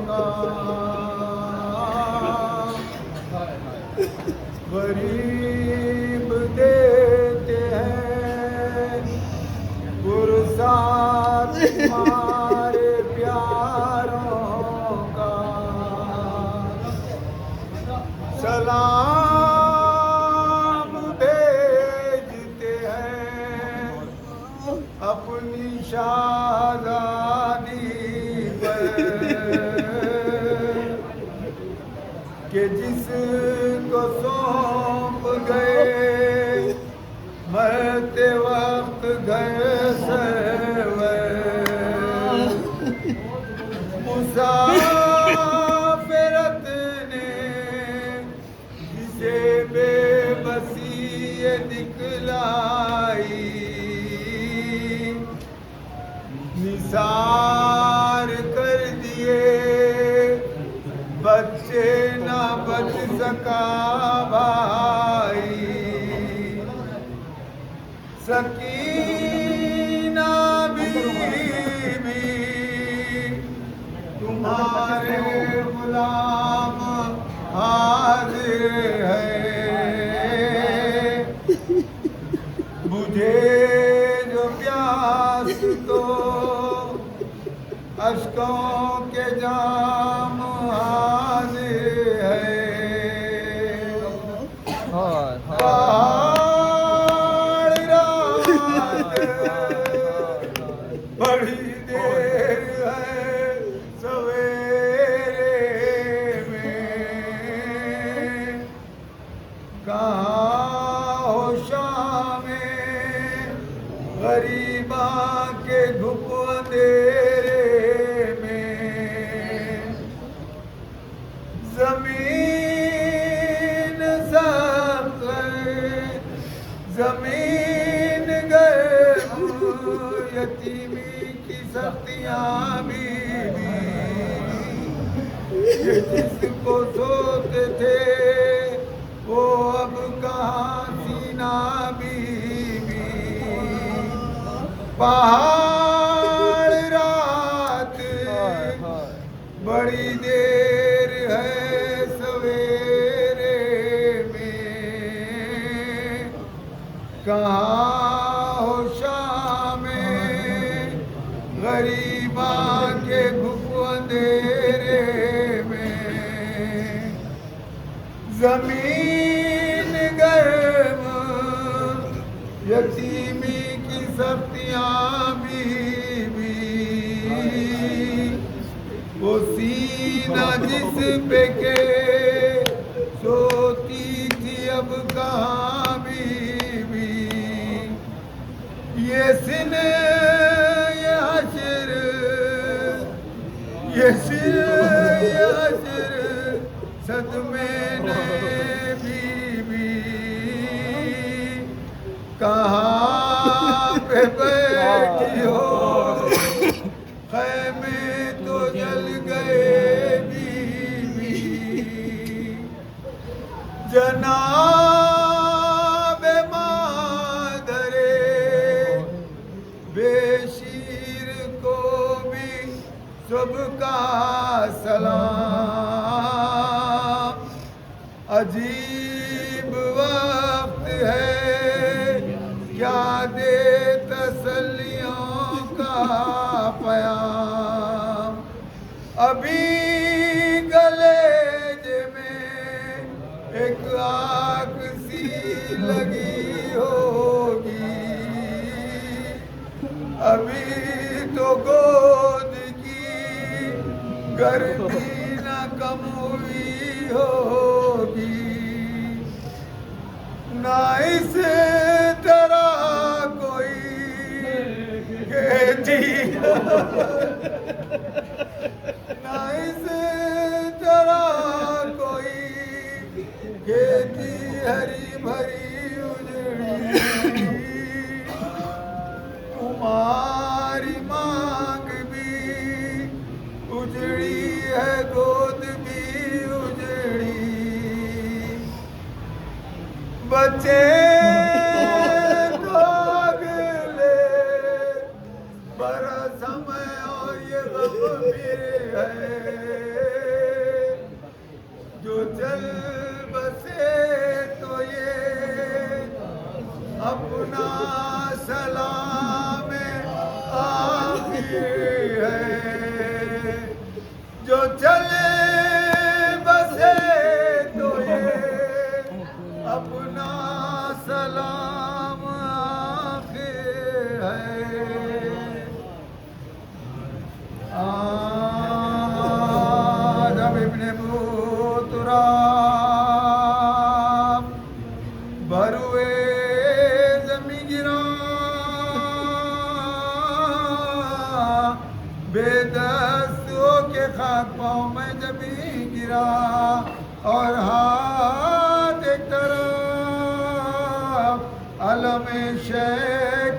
का गरीब देते हैं पुरसाद हमारे प्यारों का सलाम भेजते हैं अपनी शाहज़ादी पर कि जिसको सौंप गए मरते वक्त गए मुसाफिरत ने जिसे बेबसी ये दिखलाई निसार कर दिए बच्चे ना बच सका भाई सकीना बीबी तुम्हारे गुलाम हाजिर है बुझे जो प्यास तो अश्कों के जाम हाजिर है पहाड़ रात बड़ी देर है सवेरे में कहाँ हो शामें गरीबा के घुप अंधेरे में जमीन सब जमीन गए यतीमी की सख्तियाँ भी ये जिसको सोते थे वो अब कहाँ सीना बीबी पहाड़ रात बड़ी देर है सवेरे में कहाँ हो शामें गरीबा के घुप अंधेरे में जमीन गर्म यतीमी की सख्तियाँ भी वो सीना जिस पे के सोती थी अब कहाँ बीबी ये सिन ये हशर ये सिर ये हशर सदमे ने बीबी कहाँ पे बैठी हो खैमे तो जल गए बीबी जनाब मादरे बेशीर को भी सबका सलाम अजीब वक्त है क्या दे तसल्लियों का पयाम अभी गलेज में एक आग सी लगी होगी अभी तो गोद की गर्मी न कम हुई होगी ना इस तरह कोई कहती ना इस तरह कोई कहती हरी भरी उजड़ी तुम्हारी मांग भी उजड़ी है गोद भी उजड़ी बच्चे तो अगले समय और ये गम भी है, जो चल बसे तो ये अपना सलाम आखिर है, जो चले बसे तो ये अपना सलाम आखिर है। आदम इब्ने तुराब बरुए जमी गिरा, बेदस्तों के खाक पाँव में जबी गिरा, और हाथ एक तरफ अलम शे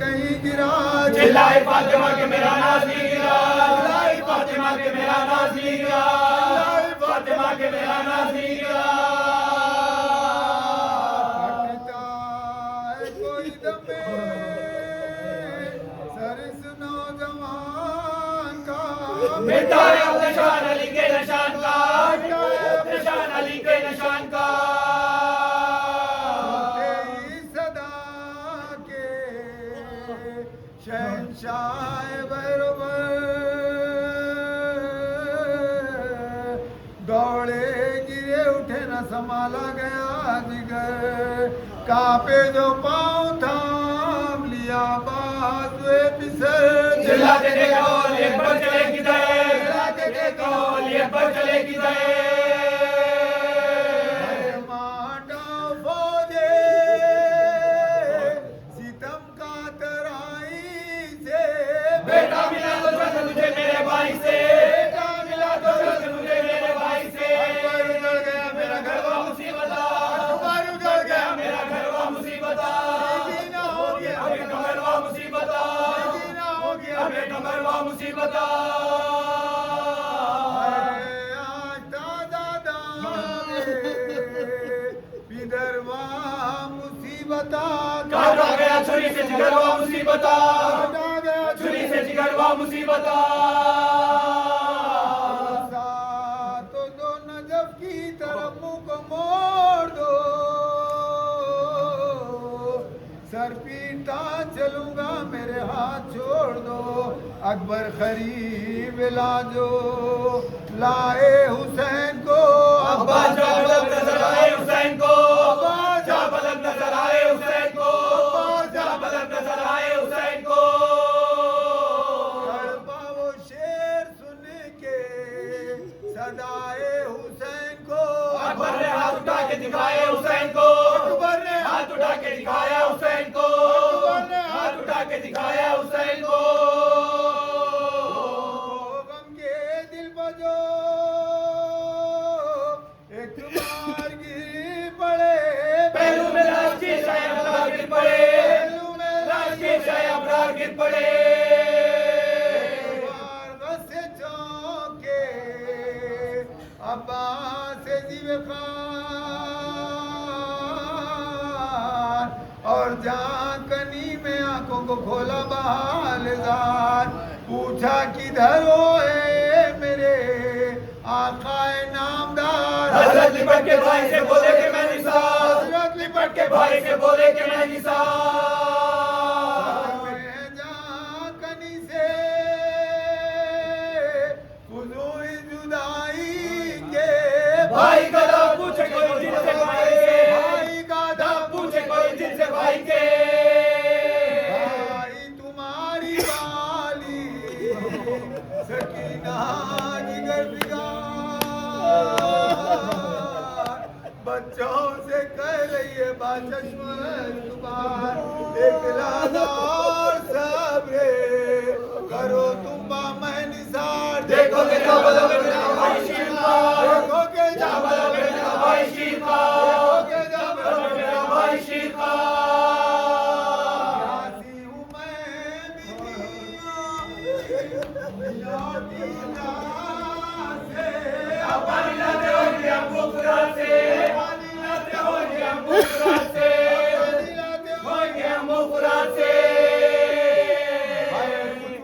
कहीं गिरा। चिल्लाए फातिमा के मेरा नाज़ी गिरा, चिल्लाए फातिमा के मेरा नाज़ी गिरा, चिल्लाए फातिमा के मेरा नाज़ी गिरा। फटता है कोई दमे सर इस नौजवान का, मिटा है निशान अली के निशान का, मिटा है निशान अली के निशान का। तेरी सदा के शहंशाह बरोबर दौड़े गिरे उठे न संभाला गया जिगर, कांपे जो पाँव थाम लिया बाजुए पिसर। चिल्लाते देखो ये बढ़ चले किधर, चिल्लाते देखो ये बढ़ चले किधर। माटा फौजे सितम का तराई से, बेटा मिला तो जल्द मुझे मेरे भाई से, बेटा मिला तो जल्द मुझे मेरे भाई से। अकबर उजड़ गया मेरा घर घरवा मुसीबता, अकबर उजड़ गया मेरा घरवा मुसीबता, जीना हो गया अबे कमरवा मुसीबता, जीना हो गया। अबे कमरवा मुसीबता। आज दादा पिदरवा मुसीबता, काटा गया छुरी से जिगरवा मुसीबता, काटा गया छुरी से जिगरवा मुसीबता। तो दो नजफ की तरफ मुंह को मोड़ दो, सर पीटा चलूंगा मेरे हाथ छोड़ दो। अकबर खरीब लाजो लाए हुसैन को, अब्बास जा बलग नजर आए हुसैन को, अब्बास जा बलग नजर आए हुसैन को, अब्बास जा बलग नजर आए हुसैन को। तड़पा वो शेर सुन के सदाए हुसैन को, अकबर ने हाथ उठा के दिखाया हुसैन को, अकबर ने हाथ उठा के दिखाया हुसैन को, अकबर ने हाथ उठा के दिखाया हुसैन को। गम के दिल बजो एक बार गिर पड़े, पहलू में राजकीय शाह अबरार गिर पड़े, पहलू में राजकीय शाह अबरार गिर पड़े। से चौके अब्बास से जीवे खान, और जाकनी में आंखों को खोला बहालदार, पूछा किधर हो मेरे आकाए नामदार। हजरत लिपट के भाई से बोले कि मैं निसार, हजरत लिपट के भाई से बोले कि मैं निसार। जाकनी से फुजूल जुदाई के, भाई का दाम पूछे कोई दिल से भाई के, भाई का दाम पूछे कोई दिल से भाई के। भाई तुम्हारी वाली सकीना जिगर बिगाड़, बच्चों से कह रही है बाचश्म जुबान, एक लाना और सब्रे करो तुम बा मैं निसार। देखो के जाबला में मेरा भाई शीर का, देखो के जाबला में मेरा भाई शीर का, देखो के जाबला में मेरा भाई शीर का। प्यासी हूँ मैं से पानी लाते हो गया मुकरा से, पानी लाते हो गया मुकरा से, हो गया मुकरा से।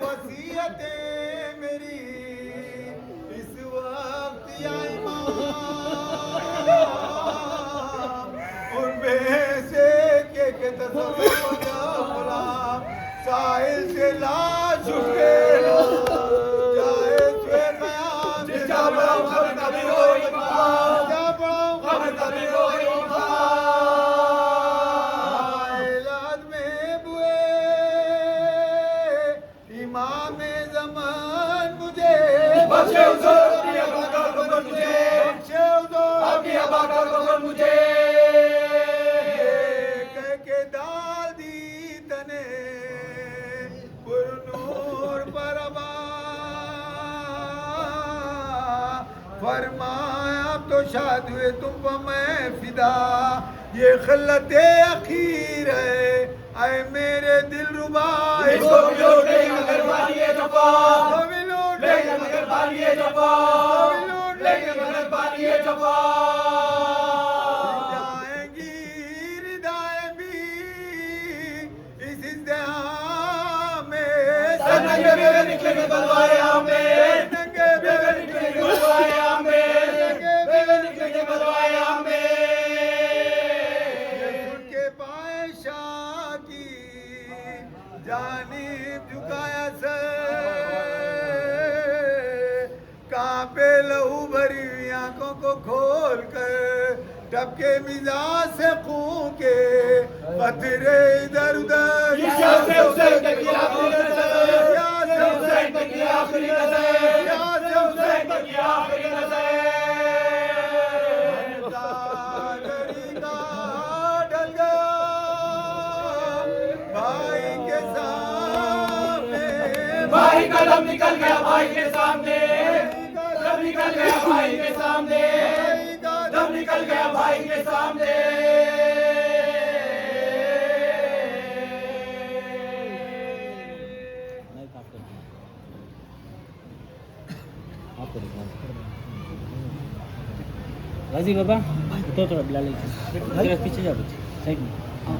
वसीयत हसरतें मेरी इस वक्त या इमाम उनमें से के तस्वीर साहिल से लाश उठे जाए से कयाम जिसका बड़ा खबर कभी होई जा बड़ा खबर कभी होई औलाद में बुए इमाम ज़मान मुझे बख्शे हुजूर अपनी अबा का हुक्म मुझे बख्शे हुजूर अपनी अबा का हुक्म मुझे कह के डाल दी तने पुरनूर परबा फरमाया अब तो शाद हुए तुम पर मैं फिदा ये खिल्लत अखीर है आए मेरे दिल रुबा इसको भी लूट लेंगे मगर बालिए जफा भी लूट लेंगे मगर बालिए जफा लेंगे मगर बालिए जफा जाएंगी रिदाएं भी इस इज़्तिहाम में नंगे बेवे निकलेंगे बलवाए हमें नंगे बेवे निकलेंगे बलवाए हमें बेवे निकलेंगे बलवाए हमें उनके पाए शाह की जानिब झुकाया सर कांपे लहू भरी हुई आंखों को खोल कर टपके मिजाज से खून के पत्थरे इधर उधर या से हुसैन तक की आखिरी नजर या से हुसैन तक की आखिरी नजर या से हुसैन तक की आखिरी नजर ढल गया भाई के सामने भाई का दम निकल गया भाई के सामने दम निकल गया भाई के सामने दम निकल गया भाई के सामने राजी बाबा तो थोड़ा बिला लीजिए पीछे जाओ साइड में